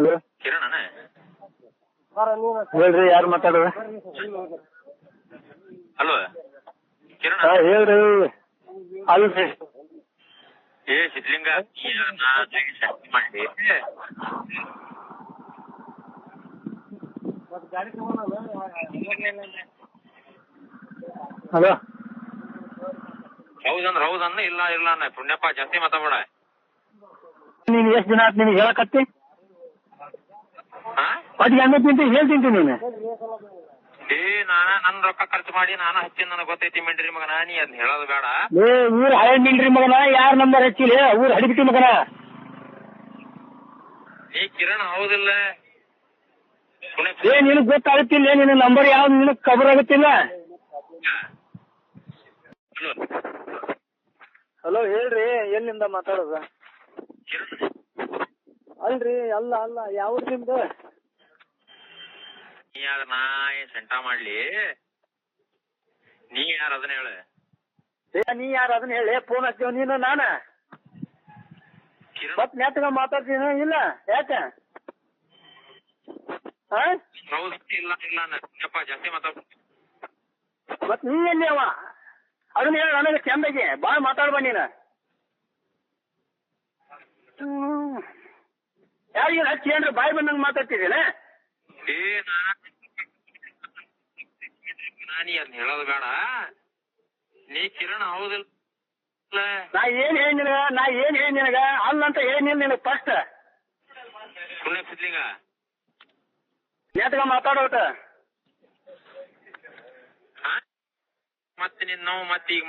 Hello Kiran ಹೇಳ್ರಿ, ಯಾರು ಮಾತಾಡೋದು? ಹಲೋ ಕಿರಣ್ ಹೇಳ್ರಿ. ಅಲ್ರಿ ಏ ಸಿದ್ಲಿಂಗ ಮಾಡಿ ಹಲೋ ಹೌದನ್ನ ಇಲ್ಲ ಇಲ್ಲ ಅನ್ನ ಪುಣ್ಯಪ್ಪ ಜಾಸ್ತಿ ಮಾತಾಡ. ನೀನ್ ಎಷ್ಟ್ ದಿನ ಆತ್ ನಿನಗೆ ಹೇಳಕತ್ತಿ? ಹಾ ಒಟ್ಟಿಗೆ ಎಮ್ಮೆ ತಿಂತಿ ಹೇಳ್ತಿಂತಿ ನೀನು. ನನ್ ರೊಕ್ಕ ಖರ್ಚು ಮಾಡಿ ನಾನು ಹಚ್ಚಿನ ನನಗೆ ಗೊತ್ತೈತಿ ಮಿಂಡ್ರಿ ಮಗನ, ನೀ ಅದ್ ಹೇಳೋದು ಬೇಡ. ಊರ್ ಹಳೆ ಮಿಲ್ರಿ ಮಗನ, ಯಾರ್ ನಂಬರ್ ಹಚ್ಚಿಲ್ಲ? ಊರ್ ಹಡಿಬಿಟ್ಟಿ ಮಗನ. ನೀ ಕಿರಣ್ ಹೌದಿಲ್ಲ? ನಿನಗ್ ಗೊತ್ತಾಗುತ್ತಿಲ್ಲ, ನಿನ್ನ ನಂಬರ್ ಯಾವ್ದು ನಿನಗ್ ಖಬರ್ ಆಗುತ್ತಿಲ್ಲ. ಹಲೋ ಹೇಳ್ರಿ, ಎಲ್ಲಿಂದ ಮಾತಾಡೋದ? ಅಲ್ರಿ, ಅಲ್ಲ ಅಲ್ಲ, ಯಾವ್ದು ನಿಮ್ದು? ನೀ ಯಾರ ನಾ ಸೆಂಟ ಮಾಡ್ಲಿ? ನೀ ಯಾರ ಅದನ್ನ ಹೇಳ. ನೀ ಯಾರು ಅದನ್ನ ಹೇಳಿ? ಫೋನ್ ಹಚ್ತೇವ ನೀನು ನಾನ ಮತ್ ನೆಟ್ಗ ಮಾತಾಡ್ತೀನಿ ಇಲ್ಲ? ಯಾಕ ಇಲ್ಲ ಇಲ್ಲ ಪುಣ್ಯಪ್ಪ ಜಾಸ್ತಿ ಮಾತಾಡ. ಮತ್ ನೀ ಎಲ್ಲಿ ಅವ? ಅದನ್ನ ಹೇಳ ನನಗೆ ಚಂದಗೆ. ಬಾಳ ಮಾತಾಡ್ಬ ನೀನ. ಯಾರಿಗ ಹಚ್ಚಿ ಏನ್ರಿ ಬಾಯಿ ಬಂದಂಗ ಮಾತಾಡ್ತಿದ್ದೀನ? ನೀ ಅದ್ ಹೇಳೋದು ಬೇಡ. ನೀ ಕಿರಣ್ ಹೌದಿಲ್ಲ? ನಾ ಏನ್ ಹೇಳಿ ನಿನಗ ಅಲ್ಲ ಅಂತ ಏನಿಲ್ಲ ನಿನಗ್ ಫಸ್ಟ್. ಪುಣ್ಯ ಸಿದ್ಲಿಂಗ ನೆಟ್ಗ ಮಾತಾಡೋಟ. ಮತ್ತೆ ನಿನ್ನ ನಾವು ಮತ್ತೆ ಈಗ